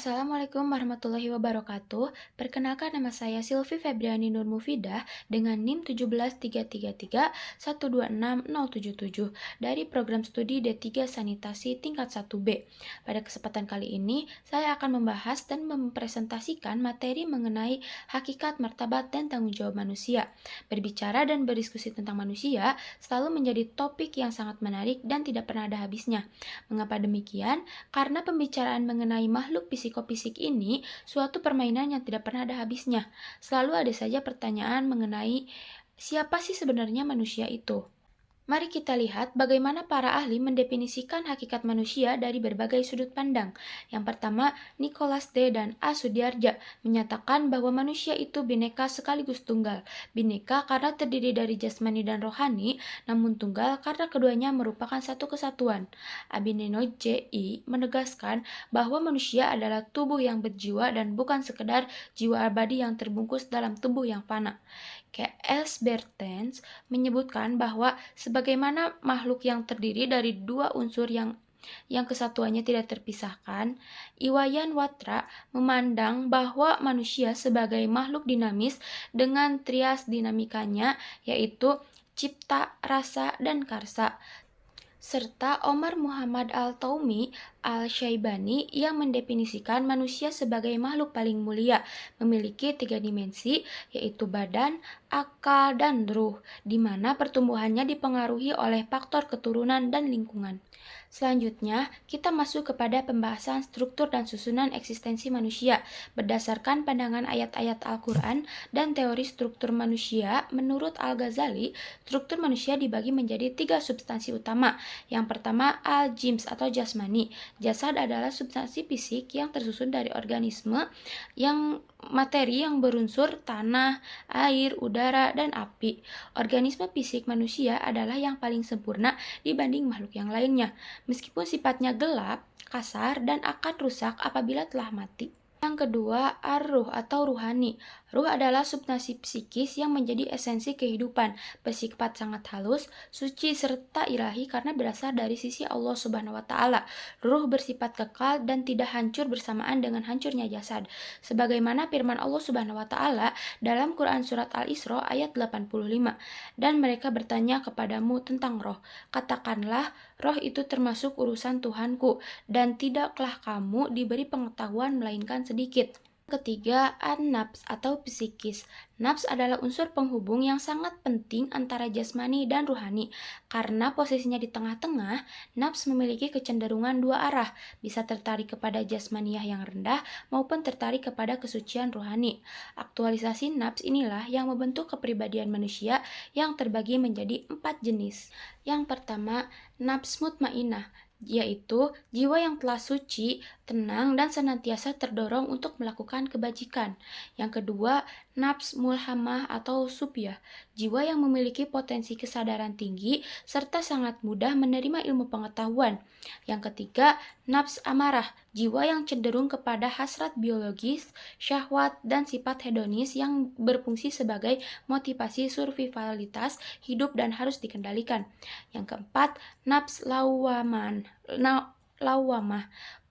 Assalamualaikum warahmatullahi wabarakatuh. Perkenalkan, nama saya Silvi Febriani Nur Mufidah dengan NIM 17333126077 dari program studi D3 Sanitasi tingkat 1B. Pada kesempatan kali ini, saya akan membahas dan mempresentasikan materi mengenai hakikat, martabat, dan tanggung jawab manusia. Berbicara dan berdiskusi tentang manusia selalu menjadi topik yang sangat menarik dan tidak pernah ada habisnya. Mengapa demikian? Karena pembicaraan mengenai makhluk psikofisik ini suatu permainan yang tidak pernah ada habisnya. Selalu ada saja pertanyaan mengenai siapa sih sebenarnya manusia itu. Mari kita lihat bagaimana para ahli mendefinisikan hakikat manusia dari berbagai sudut pandang. Yang pertama, Nicholas D. dan A. Sudiardja menyatakan bahwa manusia itu bineka sekaligus tunggal. Bineka karena terdiri dari jasmani dan rohani, namun tunggal karena keduanya merupakan satu kesatuan. Abineno J.I. menegaskan bahwa manusia adalah tubuh yang berjiwa dan bukan sekedar jiwa abadi yang terbungkus dalam tubuh yang fana. K.S. Bertens menyebutkan bahwa sebagaimana makhluk yang terdiri dari dua unsur yang kesatuannya tidak terpisahkan, Iwayan Watra memandang bahwa manusia sebagai makhluk dinamis dengan trias dinamikanya, yaitu cipta, rasa, dan karsa. Serta Omar Muhammad Al-Taumi Al-Syaibani yang mendefinisikan manusia sebagai makhluk paling mulia, memiliki 3 dimensi, yaitu badan, akal, dan ruh, di mana pertumbuhannya dipengaruhi oleh faktor keturunan dan lingkungan. Selanjutnya, kita masuk kepada pembahasan struktur dan susunan eksistensi manusia. Berdasarkan pandangan ayat-ayat Al-Quran dan teori struktur manusia, menurut Al-Ghazali, struktur manusia dibagi menjadi 3 substansi utama. Yang pertama, al-jims atau jasmani. Jasad adalah substansi fisik yang tersusun dari organisme yang materi yang berunsur tanah, air, udara, dan api. Organisme fisik manusia adalah yang paling sempurna dibanding makhluk yang lainnya, meskipun sifatnya gelap, kasar, dan akan rusak apabila telah mati. Yang kedua, ar-ruh atau ruhani. Ruh adalah substansi psikis yang menjadi esensi kehidupan, bersifat sangat halus, suci, serta ilahi karena berasal dari sisi Allah Subhanahu wa Ta'ala. Ruh bersifat kekal dan tidak hancur bersamaan dengan hancurnya jasad. Sebagaimana firman Allah Subhanahu wa Ta'ala dalam Quran Surat Al-Isra ayat 85. Dan mereka bertanya kepadamu tentang roh. Katakanlah, roh itu termasuk urusan Tuhanku, dan tidaklah kamu diberi pengetahuan melainkan sedikit. Ketiga, an-nafs atau psikis. Nafs adalah unsur penghubung yang sangat penting antara jasmani dan ruhani. Karena posisinya di tengah-tengah, nafs memiliki kecenderungan dua arah, bisa tertarik kepada jasmaniyah yang rendah maupun tertarik kepada kesucian ruhani. Aktualisasi nafs inilah yang membentuk kepribadian manusia yang terbagi menjadi 4 jenis. Yang pertama, nafs mutmainah, yaitu jiwa yang telah suci, tenang, dan senantiasa terdorong untuk melakukan kebajikan. Yang kedua, nafs mulhamah atau supyah, jiwa yang memiliki potensi kesadaran tinggi serta sangat mudah menerima ilmu pengetahuan. Yang ketiga, nafs amarah, jiwa yang cenderung kepada hasrat biologis, syahwat, dan sifat hedonis yang berfungsi sebagai motivasi survivalitas hidup dan harus dikendalikan. Yang keempat, nafs lawamah,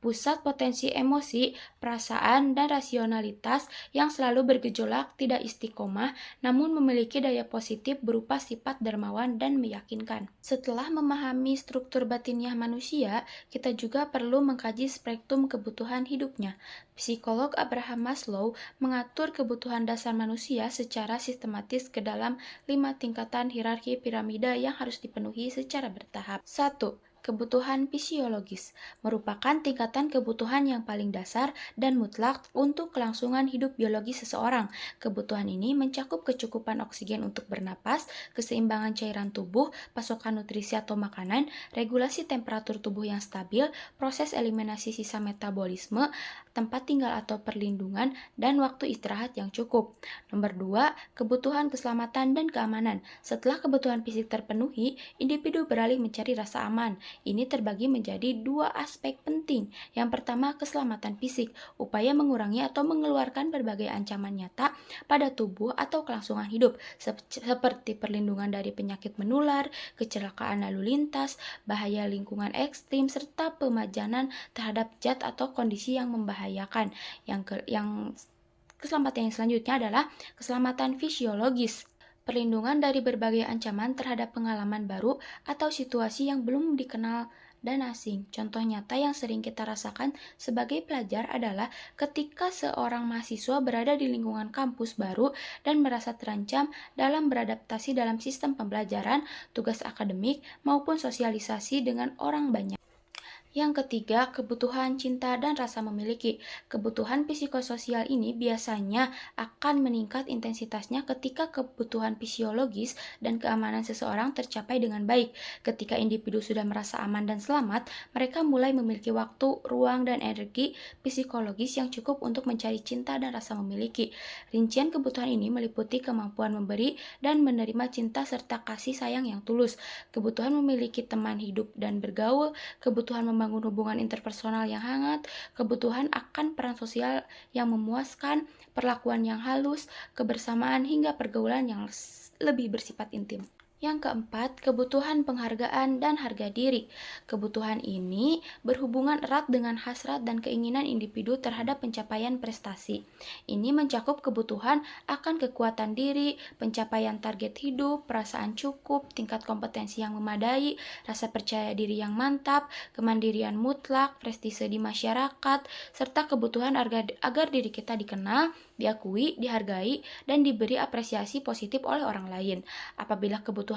pusat potensi emosi, perasaan, dan rasionalitas yang selalu bergejolak, tidak istiqomah, namun memiliki daya positif berupa sifat dermawan dan meyakinkan. Setelah memahami struktur batiniah manusia, kita juga perlu mengkaji spektrum kebutuhan hidupnya. Psikolog Abraham Maslow mengatur kebutuhan dasar manusia secara sistematis ke dalam 5 tingkatan hierarki piramida yang harus dipenuhi secara bertahap. 1. Kebutuhan fisiologis merupakan tingkatan kebutuhan yang paling dasar dan mutlak untuk kelangsungan hidup biologis seseorang. Kebutuhan ini mencakup kecukupan oksigen untuk bernapas, keseimbangan cairan tubuh, pasokan nutrisi atau makanan, regulasi temperatur tubuh yang stabil, proses eliminasi sisa metabolisme, tempat tinggal atau perlindungan, dan waktu istirahat yang cukup. Nomor 2, kebutuhan keselamatan dan keamanan. Setelah kebutuhan fisik terpenuhi, individu beralih mencari rasa aman. Ini terbagi menjadi dua aspek penting. Yang pertama, keselamatan fisik, upaya mengurangi atau mengeluarkan berbagai ancaman nyata pada tubuh atau kelangsungan hidup, seperti perlindungan dari penyakit menular, kecelakaan lalu lintas, bahaya lingkungan ekstrim, serta pemajanan terhadap zat atau kondisi yang membahayakan. Yang keselamatan yang selanjutnya adalah keselamatan fisiologis. Perlindungan dari berbagai ancaman terhadap pengalaman baru atau situasi yang belum dikenal dan asing. Contoh nyata yang sering kita rasakan sebagai pelajar adalah ketika seorang mahasiswa berada di lingkungan kampus baru dan merasa terancam dalam beradaptasi dalam sistem pembelajaran, tugas akademik, maupun sosialisasi dengan orang banyak. Yang ketiga, kebutuhan cinta dan rasa memiliki. Kebutuhan psikososial ini biasanya akan meningkat intensitasnya ketika kebutuhan fisiologis dan keamanan seseorang tercapai dengan baik. Ketika individu sudah merasa aman dan selamat, mereka mulai memiliki waktu, ruang, dan energi psikologis yang cukup untuk mencari cinta dan rasa memiliki. Rincian kebutuhan ini meliputi kemampuan memberi dan menerima cinta serta kasih sayang yang tulus, kebutuhan memiliki teman hidup dan bergaul, kebutuhan membangun hubungan interpersonal yang hangat, kebutuhan akan peran sosial yang memuaskan, perlakuan yang halus, kebersamaan hingga pergaulan yang lebih bersifat intim. Yang keempat, kebutuhan penghargaan dan harga diri. Kebutuhan ini berhubungan erat dengan hasrat dan keinginan individu terhadap pencapaian prestasi. Ini mencakup kebutuhan akan kekuatan diri, pencapaian target hidup, perasaan cukup, tingkat kompetensi yang memadai, rasa percaya diri yang mantap, kemandirian mutlak, prestise di masyarakat, serta kebutuhan agar diri kita dikenal, diakui, dihargai, dan diberi apresiasi positif oleh orang lain. Apabila kebutuhan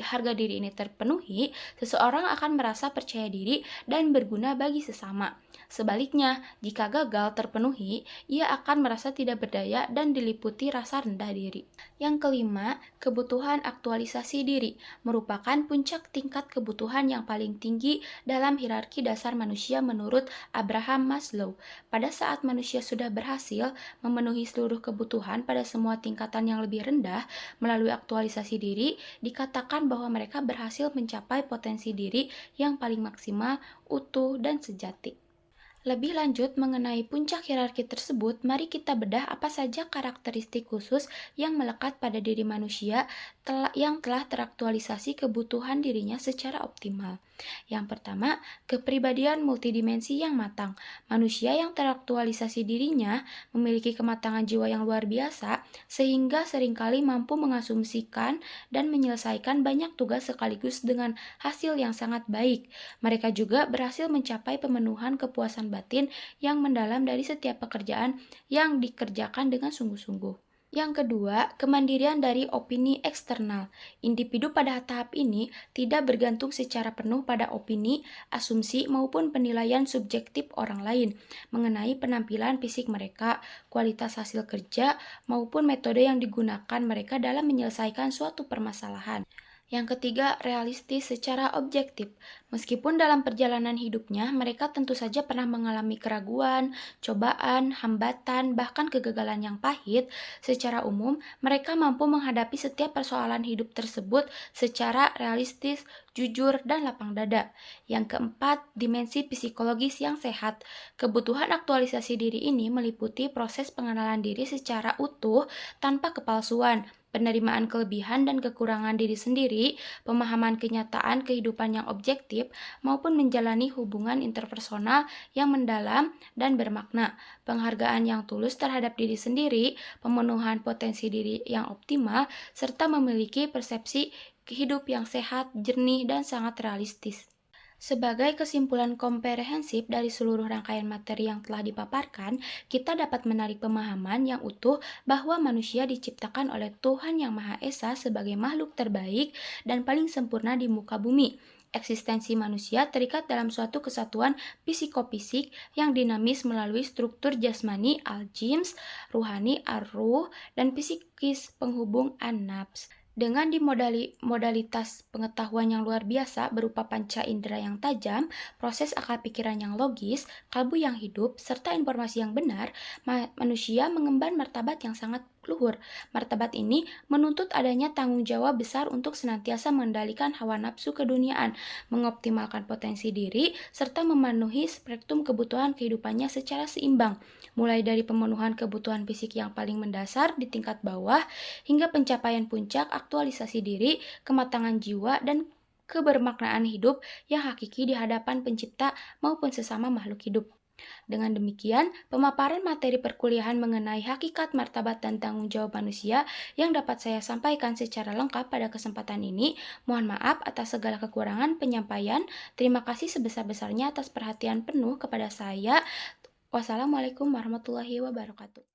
harga diri ini terpenuhi, seseorang akan merasa percaya diri dan berguna bagi sesama. Sebaliknya, jika gagal terpenuhi, ia akan merasa tidak berdaya dan diliputi rasa rendah diri. Yang kelima, kebutuhan aktualisasi diri merupakan puncak tingkat kebutuhan yang paling tinggi dalam hierarki dasar manusia menurut Abraham Maslow. Pada saat manusia sudah berhasil memenuhi seluruh kebutuhan pada semua tingkatan yang lebih rendah melalui aktualisasi diri, dikatakan bahwa mereka berhasil mencapai potensi diri yang paling maksimal, utuh, dan sejati. Lebih lanjut mengenai puncak hierarki tersebut, mari kita bedah apa saja karakteristik khusus yang melekat pada diri manusia yang telah teraktualisasi kebutuhan dirinya secara optimal. Yang pertama, kepribadian multidimensi yang matang. Manusia yang teraktualisasi dirinya memiliki kematangan jiwa yang luar biasa, sehingga seringkali mampu mengasumsikan dan menyelesaikan banyak tugas sekaligus dengan hasil yang sangat baik. Mereka juga berhasil mencapai pemenuhan kepuasan batin yang mendalam dari setiap pekerjaan yang dikerjakan dengan sungguh-sungguh. Yang kedua, kemandirian dari opini eksternal. Individu pada tahap ini tidak bergantung secara penuh pada opini, asumsi, maupun penilaian subjektif orang lain mengenai penampilan fisik mereka, kualitas hasil kerja, maupun metode yang digunakan mereka dalam menyelesaikan suatu permasalahan. Yang ketiga, realistis secara objektif. Meskipun dalam perjalanan hidupnya, mereka tentu saja pernah mengalami keraguan, cobaan, hambatan, bahkan kegagalan yang pahit. Secara umum, mereka mampu menghadapi setiap persoalan hidup tersebut secara realistis, jujur, dan lapang dada. Yang keempat, dimensi psikologis yang sehat. Kebutuhan aktualisasi diri ini meliputi proses pengenalan diri secara utuh tanpa kepalsuan, penerimaan kelebihan dan kekurangan diri sendiri, pemahaman kenyataan kehidupan yang objektif, maupun menjalani hubungan interpersonal yang mendalam dan bermakna, penghargaan yang tulus terhadap diri sendiri, pemenuhan potensi diri yang optimal, serta memiliki persepsi hidup yang sehat, jernih, dan sangat realistis. Sebagai kesimpulan komprehensif dari seluruh rangkaian materi yang telah dipaparkan, kita dapat menarik pemahaman yang utuh bahwa manusia diciptakan oleh Tuhan Yang Maha Esa sebagai makhluk terbaik dan paling sempurna di muka bumi. Eksistensi manusia terikat dalam suatu kesatuan psikofisik yang dinamis melalui struktur jasmani al-jims, ruhani ar-ruh, dan psikis penghubung an-nafs. Dengan modalitas pengetahuan yang luar biasa berupa panca indera yang tajam, proses akal pikiran yang logis, kalbu yang hidup, serta informasi yang benar, manusia mengemban martabat yang sangat luhur. Martabat ini menuntut adanya tanggung jawab besar untuk senantiasa mengendalikan hawa nafsu keduniaan, mengoptimalkan potensi diri, serta memenuhi spektrum kebutuhan kehidupannya secara seimbang, mulai dari pemenuhan kebutuhan fisik yang paling mendasar di tingkat bawah, hingga pencapaian puncak aktualisasi diri, kematangan jiwa, dan kebermaknaan hidup yang hakiki di hadapan pencipta maupun sesama makhluk hidup. Dengan demikian, pemaparan materi perkuliahan mengenai hakikat, martabat, dan tanggung jawab manusia yang dapat saya sampaikan secara lengkap pada kesempatan ini. Mohon maaf atas segala kekurangan penyampaian. Terima kasih sebesar-besarnya atas perhatian penuh kepada saya. Wassalamualaikum warahmatullahi wabarakatuh.